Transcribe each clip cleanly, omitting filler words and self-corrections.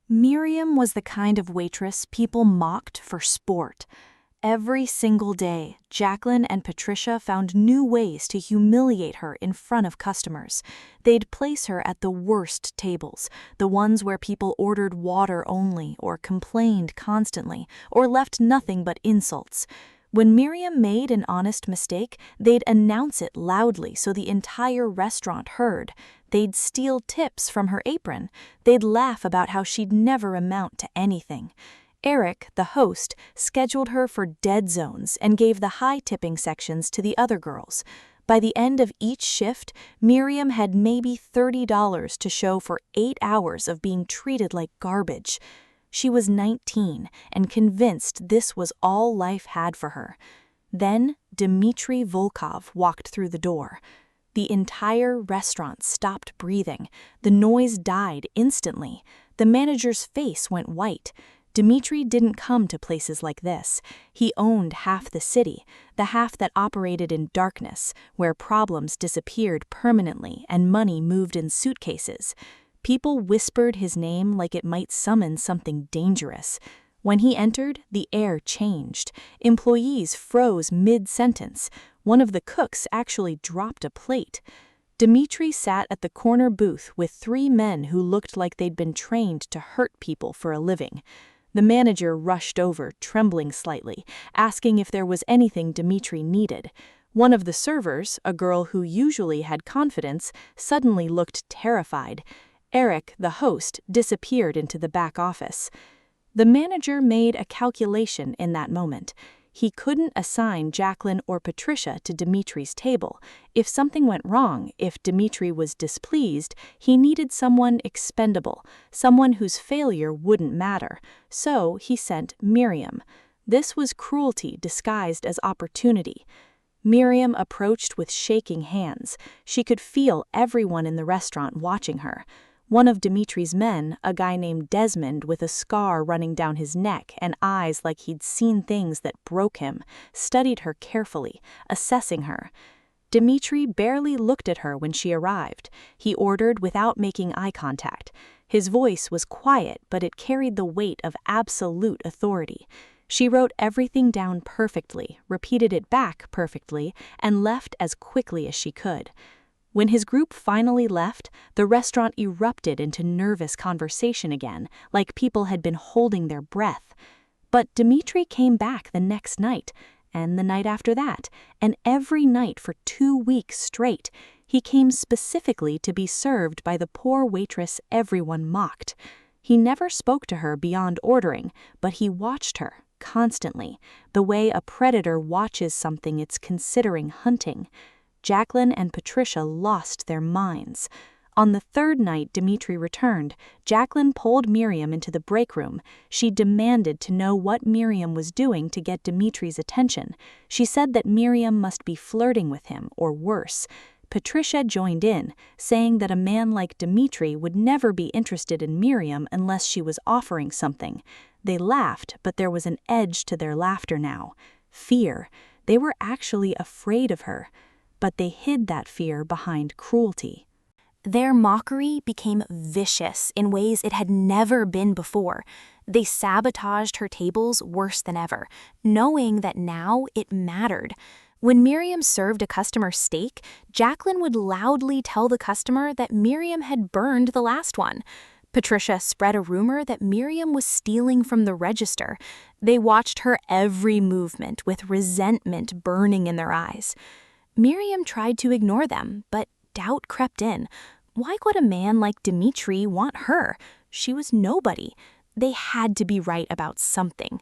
Miriam was the kind of waitress people mocked for sport. Every single day, Jacqueline and Patricia found new ways to humiliate her in front of customers. They'd place her at the worst tables, the ones where people ordered water only or complained constantly or left nothing but insults. When Miriam made an honest mistake, they'd announce it loudly so the entire restaurant heard. They'd steal tips from her apron. They'd laugh about how she'd never amount to anything. Eric, the host, scheduled her for dead zones and gave the high tipping sections to the other girls. By the end of each shift, Miriam had maybe $30 to show for 8 hours of being treated like garbage. She was 19 and convinced this was all life had for her. Then Dimitri Volkov walked through the door. The entire restaurant stopped breathing. The noise died instantly. The manager's face went white. Dimitri didn't come to places like this. He owned half the city, the half that operated in darkness, where problems disappeared permanently and money moved in suitcases. People whispered his name like it might summon something dangerous. When he entered, the air changed. Employees froze mid-sentence. One of the cooks actually dropped a plate. Dimitri sat at the corner booth with 3 men who looked like they'd been trained to hurt people for a living. The manager rushed over, trembling slightly, asking if there was anything Dimitri needed. One of the servers, a girl who usually had confidence, suddenly looked terrified. Eric, the host, disappeared into the back office. The manager made a calculation in that moment. He couldn't assign Jacqueline or Patricia to Dimitri's table. If something went wrong, if Dimitri was displeased, he needed someone expendable, someone whose failure wouldn't matter. So he sent Miriam. This was cruelty disguised as opportunity. Miriam approached with shaking hands. She could feel everyone in the restaurant watching her. One of Dimitri's men, a guy named Desmond with a scar running down his neck and eyes like he'd seen things that broke him, studied her carefully, assessing her. Dimitri barely looked at her when she arrived. He ordered without making eye contact. His voice was quiet, but it carried the weight of absolute authority. She wrote everything down perfectly, repeated it back perfectly, and left as quickly as she could. When his group finally left, the restaurant erupted into nervous conversation again, like people had been holding their breath. But Dimitri came back the next night, and the night after that, and every night for 2 weeks straight. He came specifically to be served by the poor waitress everyone mocked. He never spoke to her beyond ordering, but he watched her, constantly, the way a predator watches something it's considering hunting. Jacqueline and Patricia lost their minds. On the 3rd night Dimitri returned, Jacqueline pulled Miriam into the break room. She demanded to know what Miriam was doing to get Dimitri's attention. She said that Miriam must be flirting with him, or worse. Patricia joined in, saying that a man like Dimitri would never be interested in Miriam unless she was offering something. They laughed, but there was an edge to their laughter now. Fear. They were actually afraid of her. But they hid that fear behind cruelty. Their mockery became vicious in ways it had never been before. They sabotaged her tables worse than ever, knowing that now it mattered. When Miriam served a customer steak, Jacqueline would loudly tell the customer that Miriam had burned the last one. Patricia spread a rumor that Miriam was stealing from the register. They watched her every movement with resentment burning in their eyes. Miriam tried to ignore them, but doubt crept in. Why would a man like Dimitri want her? She was nobody. They had to be right about something.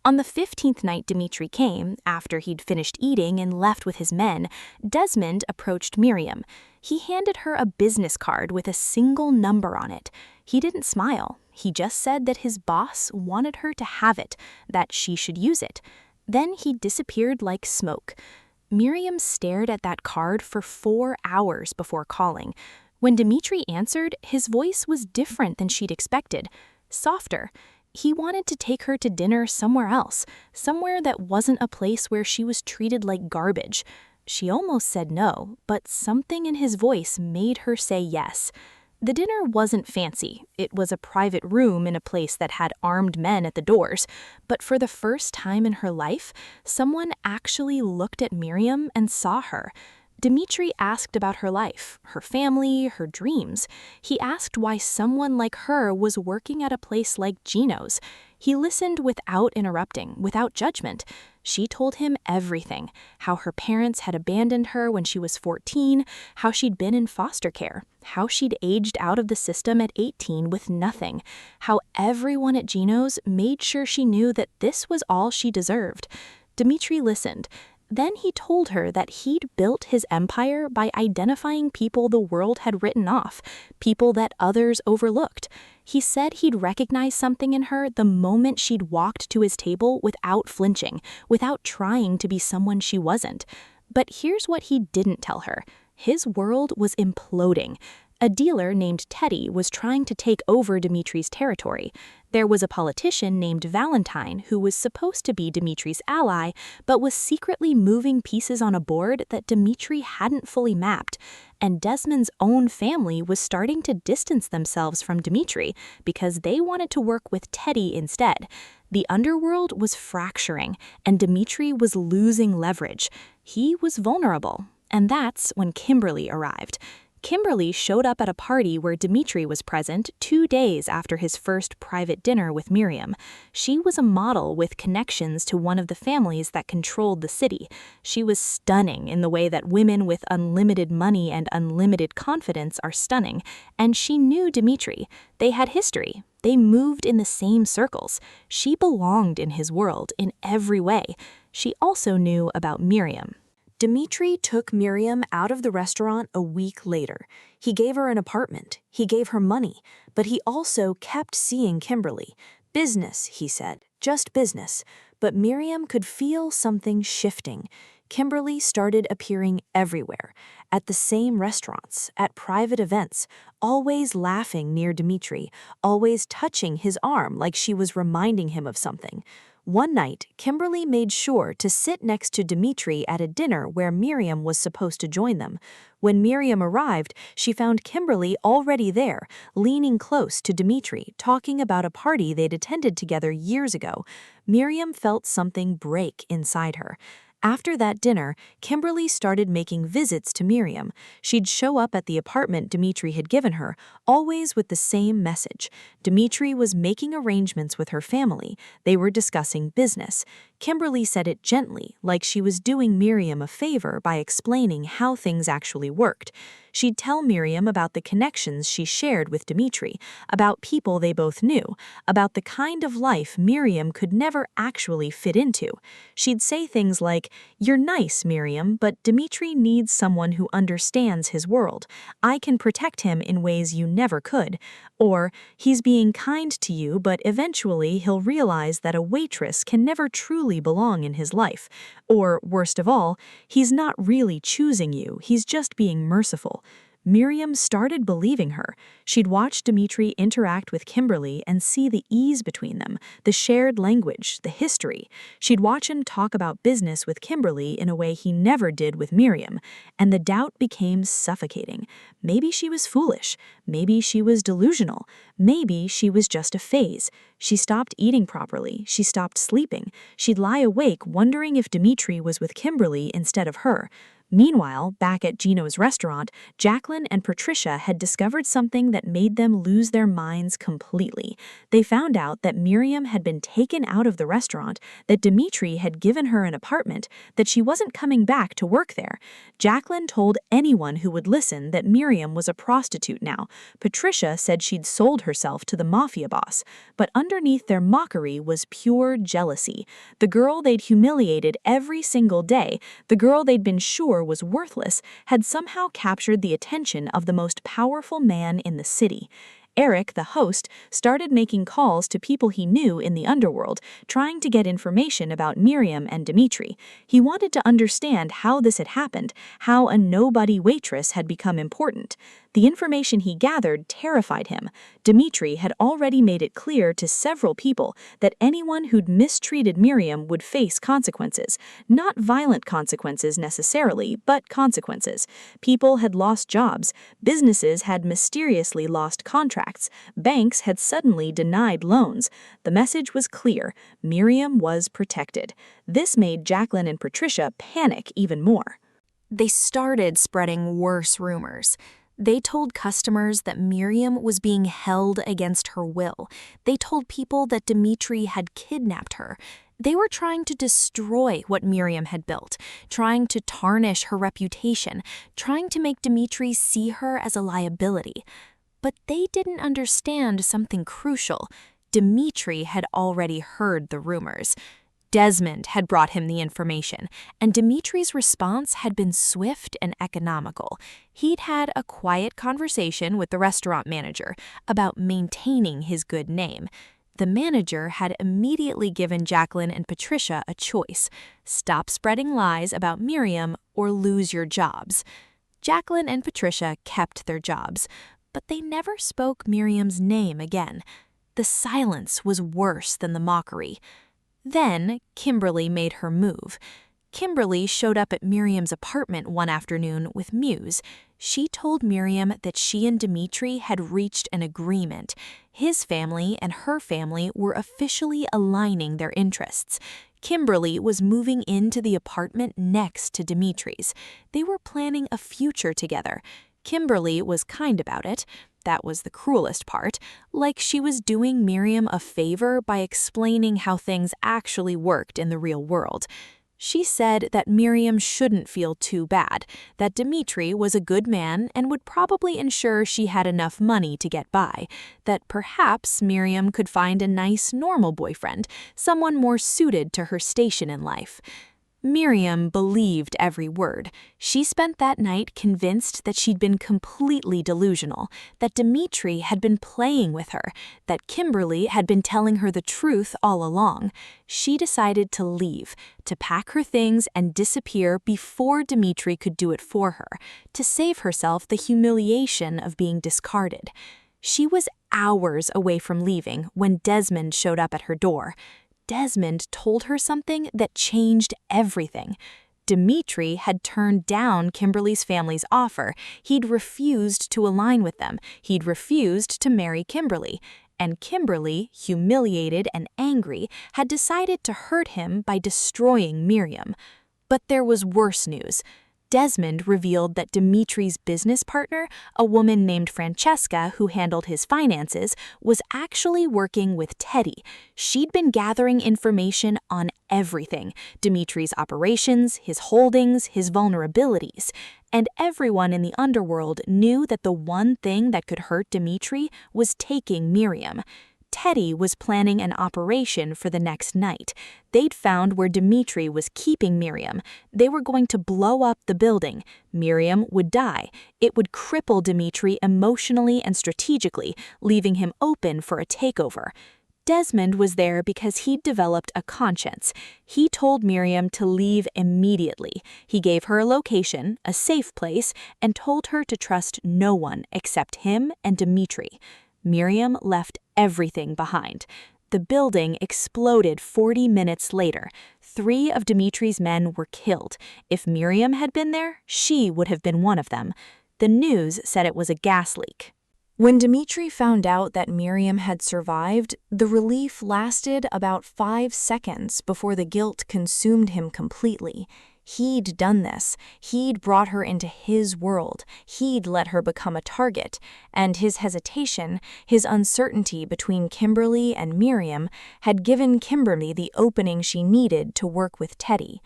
On the 15th night Dimitri came, after he'd finished eating and left with his men, Desmond approached Miriam. He handed her a business card with a single number on it. He didn't smile. He just said that his boss wanted her to have it, that she should use it. Then he disappeared like smoke. Miriam stared at that card for 4 hours before calling. When Dimitri answered, his voice was different than she'd expected, softer. He wanted to take her to dinner somewhere else, somewhere that wasn't a place where she was treated like garbage. She almost said no, but something in his voice made her say yes. The dinner wasn't fancy. It was a private room in a place that had armed men at the doors. But for the first time in her life, someone actually looked at Miriam and saw her. Dimitri asked about her life, her family, her dreams. He asked why someone like her was working at a place like Gino's. He listened without interrupting, without judgment. She told him everything, how her parents had abandoned her when she was 14, how she'd been in foster care, how she'd aged out of the system at 18 with nothing, how everyone at Gino's made sure she knew that this was all she deserved. Dimitri listened. Then he told her that he'd built his empire by identifying people the world had written off, people that others overlooked. He said he'd recognize something in her the moment she'd walked to his table without flinching, without trying to be someone she wasn't. But here's what he didn't tell her. His world was imploding. A dealer named Teddy was trying to take over Dimitri's territory. There was a politician named Valentine who was supposed to be Dimitri's ally, but was secretly moving pieces on a board that Dimitri hadn't fully mapped. And Desmond's own family was starting to distance themselves from Dimitri because they wanted to work with Teddy instead. The underworld was fracturing, and Dimitri was losing leverage. He was vulnerable. And that's when Kimberly arrived. Kimberly showed up at a party where Dimitri was present 2 days after his first private dinner with Miriam. She was a model with connections to one of the families that controlled the city. She was stunning in the way that women with unlimited money and unlimited confidence are stunning, and she knew Dimitri. They had history. They moved in the same circles. She belonged in his world in every way. She also knew about Miriam. Dimitri took Miriam out of the restaurant a week later. He gave her an apartment. He gave her money. But he also kept seeing Kimberly. Business, he said, just business. But Miriam could feel something shifting. Kimberly started appearing everywhere, at the same restaurants, at private events, always laughing near Dimitri, always touching his arm like she was reminding him of something. One night, Kimberly made sure to sit next to Dimitri at a dinner where Miriam was supposed to join them. When Miriam arrived, she found Kimberly already there, leaning close to Dimitri, talking about a party they'd attended together years ago. Miriam felt something break inside her. After that dinner, Kimberly started making visits to Miriam. She'd show up at the apartment Dimitri had given her, always with the same message. Dimitri was making arrangements with her family. They were discussing business. Kimberly said it gently, like she was doing Miriam a favor by explaining how things actually worked. She'd tell Miriam about the connections she shared with Dimitri, about people they both knew, about the kind of life Miriam could never actually fit into. She'd say things like, "You're nice, Miriam, but Dimitri needs someone who understands his world. I can protect him in ways you never could." Or, "He's being kind to you, but eventually he'll realize that a waitress can never truly belong in his life." Or, worst of all, "He's not really choosing you, he's just being merciful." Miriam started believing her. She'd watch Dimitri interact with Kimberly and see the ease between them, the shared language, the history. She'd watch him talk about business with Kimberly in a way he never did with Miriam, and the doubt became suffocating. Maybe she was foolish. Maybe she was delusional. Maybe she was just a phase. She stopped eating properly. She stopped sleeping. She'd lie awake wondering if Dimitri was with Kimberly instead of her. Meanwhile, back at Gino's restaurant, Jacqueline and Patricia had discovered something that made them lose their minds completely. They found out that Miriam had been taken out of the restaurant, that Dimitri had given her an apartment, that she wasn't coming back to work there. Jacqueline told anyone who would listen that Miriam was a prostitute now. Patricia said she'd sold herself to the Mafia boss. But underneath their mockery was pure jealousy. The girl they'd humiliated every single day, the girl they'd been sure was worthless, had somehow captured the attention of the most powerful man in the city. Eric, the host, started making calls to people he knew in the underworld, trying to get information about Miriam and Dimitri. He wanted to understand how this had happened, how a nobody waitress had become important. The information he gathered terrified him. Dimitri had already made it clear to several people that anyone who'd mistreated Miriam would face consequences. Not violent consequences necessarily, but consequences. People had lost jobs, businesses had mysteriously lost contracts, banks had suddenly denied loans. The message was clear: Miriam was protected. This made Jacqueline and Patricia panic even more. They started spreading worse rumors. They told customers that Miriam was being held against her will. They told people that Dimitri had kidnapped her. They were trying to destroy what Miriam had built, trying to tarnish her reputation, trying to make Dimitri see her as a liability. But they didn't understand something crucial. Dimitri had already heard the rumors. Desmond had brought him the information, and Dimitri's response had been swift and economical. He'd had a quiet conversation with the restaurant manager about maintaining his good name. The manager had immediately given Jacqueline and Patricia a choice: stop spreading lies about Miriam or lose your jobs. Jacqueline and Patricia kept their jobs, but they never spoke Miriam's name again. The silence was worse than the mockery. Then, Kimberly made her move. Kimberly showed up at Miriam's apartment one afternoon with Muse. She told Miriam that she and Dimitri had reached an agreement. His family and her family were officially aligning their interests. Kimberly was moving into the apartment next to Dimitri's. They were planning a future together. Kimberly was kind about it. That was the cruelest part, like she was doing Miriam a favor by explaining how things actually worked in the real world. She said that Miriam shouldn't feel too bad, that Dimitri was a good man and would probably ensure she had enough money to get by, that perhaps Miriam could find a nice, normal boyfriend, someone more suited to her station in life. Miriam believed every word. She spent that night convinced that she'd been completely delusional, that Dimitri had been playing with her, that Kimberly had been telling her the truth all along. She decided to leave, to pack her things and disappear before Dimitri could do it for her, to save herself the humiliation of being discarded. She was hours away from leaving when Desmond showed up at her door. Desmond told her something that changed everything. Dimitri had turned down Kimberly's family's offer. He'd refused to align with them. He'd refused to marry Kimberly. And Kimberly, humiliated and angry, had decided to hurt him by destroying Miriam. But there was worse news. Desmond revealed that Dimitri's business partner, a woman named Francesca who handled his finances, was actually working with Teddy. She'd been gathering information on everything: Dimitri's operations, his holdings, his vulnerabilities. And everyone in the underworld knew that the one thing that could hurt Dimitri was taking Miriam. Teddy was planning an operation for the next night. They'd found where Dimitri was keeping Miriam. They were going to blow up the building. Miriam would die. It would cripple Dimitri emotionally and strategically, leaving him open for a takeover. Desmond was there because he'd developed a conscience. He told Miriam to leave immediately. He gave her a location, a safe place, and told her to trust no one except him and Dimitri. Miriam left everything behind. The building exploded 40 minutes later. 3 of Dimitri's men were killed. If Miriam had been there, she would have been one of them. The news said it was a gas leak. When Dimitri found out that Miriam had survived, the relief lasted about 5 seconds before the guilt consumed him completely. He'd done this. He'd brought her into his world. He'd let her become a target. And his hesitation, his uncertainty between Kimberly and Miriam, had given Kimberly the opening she needed to work with Teddy.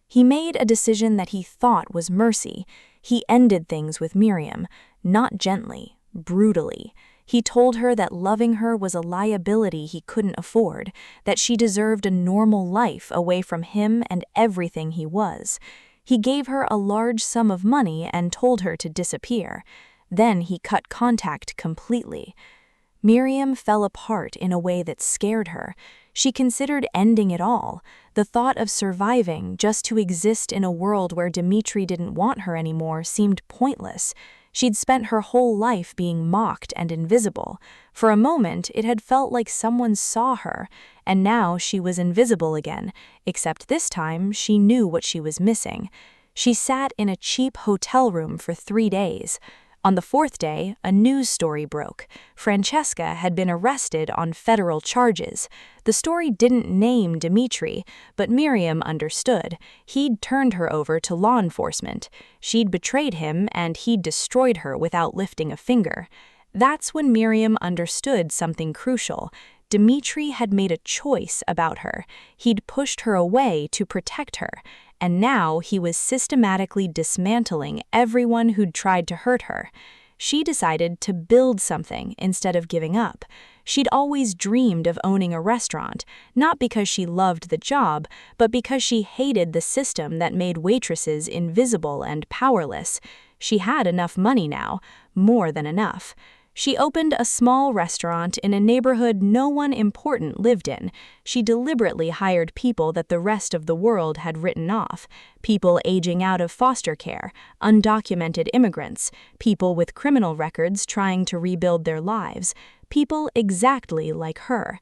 He made a decision that he thought was mercy. He ended things with Miriam, not gently, brutally. He told her that loving her was a liability he couldn't afford, that she deserved a normal life away from him and everything he was. He gave her a large sum of money and told her to disappear. Then he cut contact completely. Miriam fell apart in a way that scared her. She considered ending it all. The thought of surviving just to exist in a world where Dimitri didn't want her anymore seemed pointless. She'd spent her whole life being mocked and invisible. For a moment, it had felt like someone saw her, and now she was invisible again, except this time she knew what she was missing. She sat in a cheap hotel room for 3 days. On the 4th day, a news story broke. Francesca had been arrested on federal charges. The story didn't name Dimitri, but Miriam understood. He'd turned her over to law enforcement. She'd betrayed him, and he'd destroyed her without lifting a finger. That's when Miriam understood something crucial. Dimitri had made a choice about her. He'd pushed her away to protect her. And now he was systematically dismantling everyone who'd tried to hurt her. She decided to build something instead of giving up. She'd always dreamed of owning a restaurant, not because she loved the job, but because she hated the system that made waitresses invisible and powerless. She had enough money now, more than enough. She opened a small restaurant in a neighborhood no one important lived in. She deliberately hired people that the rest of the world had written off, people aging out of foster care, undocumented immigrants, people with criminal records trying to rebuild their lives, people exactly like her.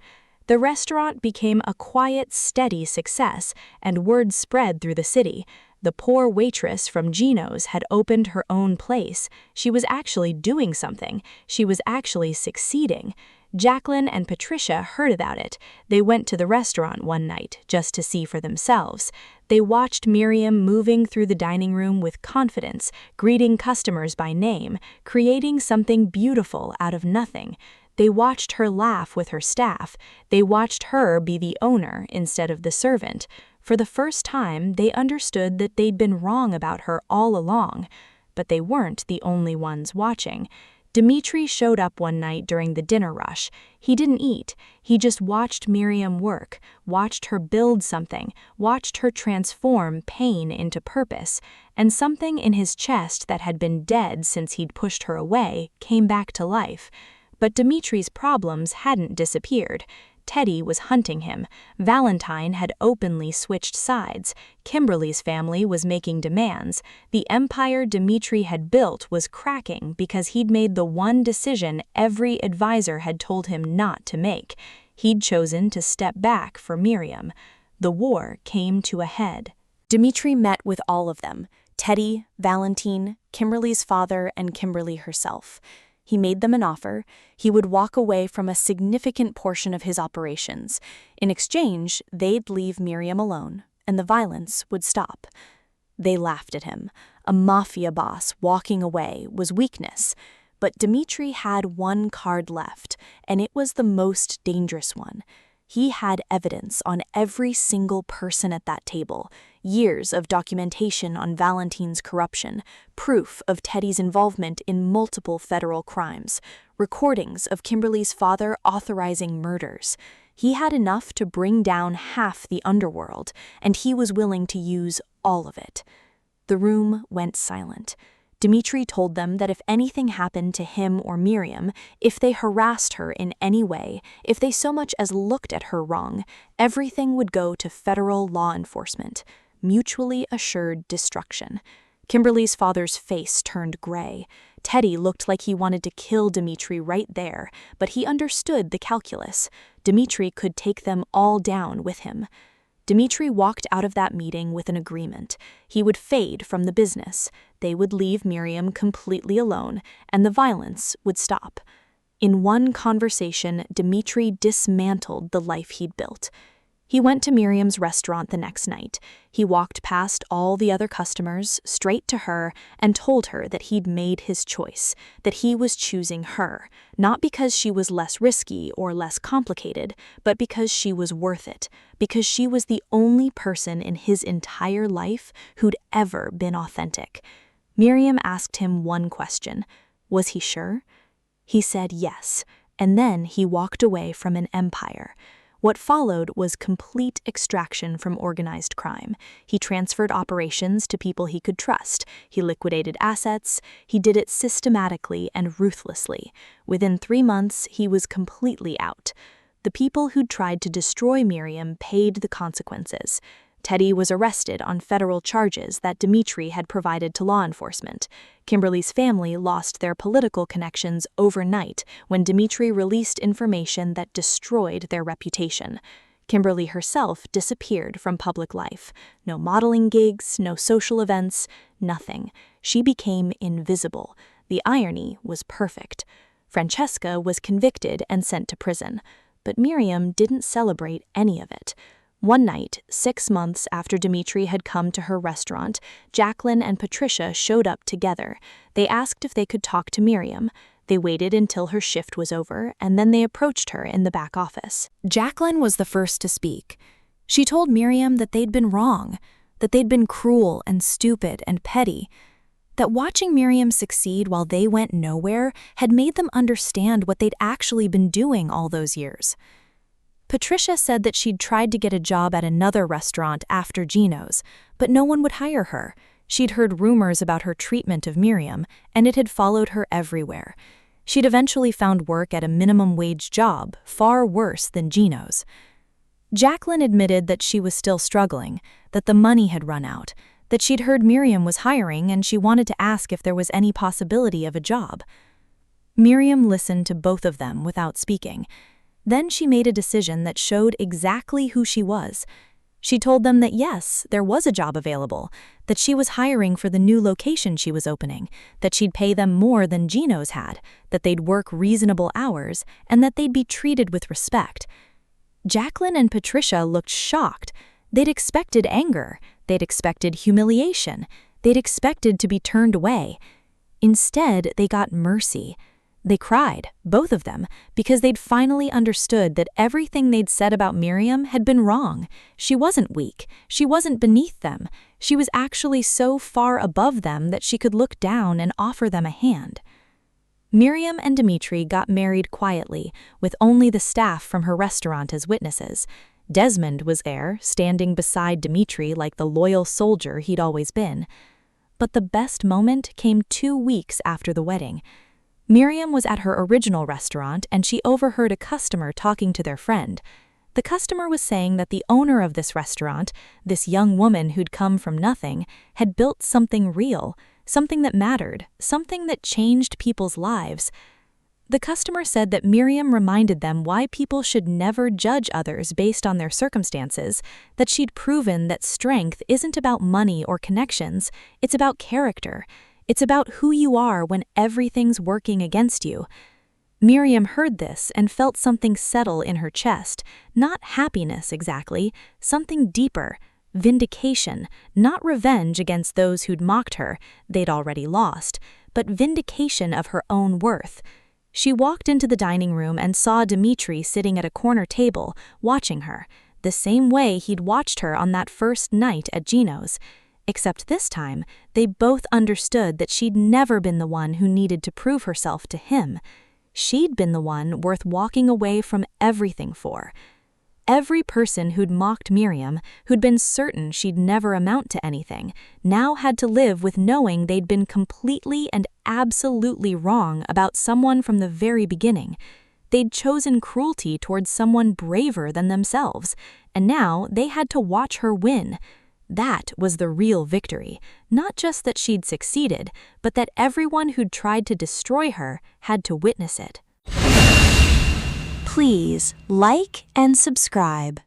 The restaurant became a quiet, steady success, and word spread through the city. The poor waitress from Gino's had opened her own place. She was actually doing something. She was actually succeeding. Jacqueline and Patricia heard about it. They went to the restaurant one night just to see for themselves. They watched Miriam moving through the dining room with confidence, greeting customers by name, creating something beautiful out of nothing. They watched her laugh with her staff. They watched her be the owner instead of the servant. For the first time, they understood that they'd been wrong about her all along. But they weren't the only ones watching. Dimitri showed up one night during the dinner rush. He didn't eat. He just watched Miriam work, watched her build something, watched her transform pain into purpose. And something in his chest that had been dead since he'd pushed her away came back to life. But Dimitri's problems hadn't disappeared. Teddy was hunting him. Valentine had openly switched sides. Kimberly's family was making demands. The empire Dimitri had built was cracking because he'd made the one decision every advisor had told him not to make. He'd chosen to step back for Miriam. The war came to a head. Dimitri met with all of them: Teddy, Valentine, Kimberly's father, and Kimberly herself. He made them an offer. He would walk away from a significant portion of his operations. In exchange, they'd leave Miriam alone, and the violence would stop. They laughed at him. A mafia boss walking away was weakness. But Dimitri had one card left, and it was the most dangerous one. He had evidence on every single person at that table, years of documentation on Valentine's corruption, proof of Teddy's involvement in multiple federal crimes, recordings of Kimberly's father authorizing murders. He had enough to bring down half the underworld, and he was willing to use all of it. The room went silent. Dimitri told them that if anything happened to him or Miriam, if they harassed her in any way, if they so much as looked at her wrong, everything would go to federal law enforcement. Mutually assured destruction. Kimberly's father's face turned gray. Teddy looked like he wanted to kill Dimitri right there, but he understood the calculus. Dimitri could take them all down with him. Dimitri walked out of that meeting with an agreement. He would fade from the business. They would leave Miriam completely alone, and the violence would stop. In one conversation, Dimitri dismantled the life he'd built. He went to Miriam's restaurant the next night. He walked past all the other customers, straight to her, and told her that he'd made his choice, that he was choosing her, not because she was less risky or less complicated, but because she was worth it, because she was the only person in his entire life who'd ever been authentic. Miriam asked him one question. Was he sure? He said yes, and then he walked away from an empire. What followed was complete extraction from organized crime. He transferred operations to people he could trust. He liquidated assets. He did it systematically and ruthlessly. Within 3 months, he was completely out. The people who'd tried to destroy Miriam paid the consequences. Teddy was arrested on federal charges that Dimitri had provided to law enforcement. Kimberly's family lost their political connections overnight when Dimitri released information that destroyed their reputation. Kimberly herself disappeared from public life. No modeling gigs, no social events, nothing. She became invisible. The irony was perfect. Francesca was convicted and sent to prison, but Miriam didn't celebrate any of it. One night, 6 months after Dimitri had come to her restaurant, Jacqueline and Patricia showed up together. They asked if they could talk to Miriam. They waited until her shift was over, and then they approached her in the back office. Jacqueline was the first to speak. She told Miriam that they'd been wrong, that they'd been cruel and stupid and petty, that watching Miriam succeed while they went nowhere had made them understand what they'd actually been doing all those years. Patricia said that she'd tried to get a job at another restaurant after Gino's, but no one would hire her. She'd heard rumors about her treatment of Miriam, and it had followed her everywhere. She'd eventually found work at a minimum wage job, far worse than Gino's. Jacqueline admitted that she was still struggling, that the money had run out, that she'd heard Miriam was hiring and she wanted to ask if there was any possibility of a job. Miriam listened to both of them without speaking. Then she made a decision that showed exactly who she was. She told them that yes, there was a job available, that she was hiring for the new location she was opening, that she'd pay them more than Gino's had, that they'd work reasonable hours, and that they'd be treated with respect. Jacqueline and Patricia looked shocked. They'd expected anger. They'd expected humiliation. They'd expected to be turned away. Instead, they got mercy. They cried, both of them, because they'd finally understood that everything they'd said about Miriam had been wrong. She wasn't weak. She wasn't beneath them. She was actually so far above them that she could look down and offer them a hand. Miriam and Dimitri got married quietly, with only the staff from her restaurant as witnesses. Desmond was there, standing beside Dimitri like the loyal soldier he'd always been. But the best moment came 2 weeks after the wedding. Miriam was at her original restaurant and she overheard a customer talking to their friend. The customer was saying that the owner of this restaurant, this young woman who'd come from nothing, had built something real, something that mattered, something that changed people's lives. The customer said that Miriam reminded them why people should never judge others based on their circumstances, that she'd proven that strength isn't about money or connections, it's about character. It's about who you are when everything's working against you. Miriam heard this and felt something settle in her chest, not happiness exactly, something deeper, vindication, not revenge against those who'd mocked her, they'd already lost, but vindication of her own worth. She walked into the dining room and saw Dimitri sitting at a corner table, watching her, the same way he'd watched her on that first night at Gino's. Except this time, they both understood that she'd never been the one who needed to prove herself to him. She'd been the one worth walking away from everything for. Every person who'd mocked Miriam, who'd been certain she'd never amount to anything, now had to live with knowing they'd been completely and absolutely wrong about someone from the very beginning. They'd chosen cruelty towards someone braver than themselves, and now they had to watch her win. That was the real victory, not just that she'd succeeded, but that everyone who'd tried to destroy her had to witness it. Please like and subscribe.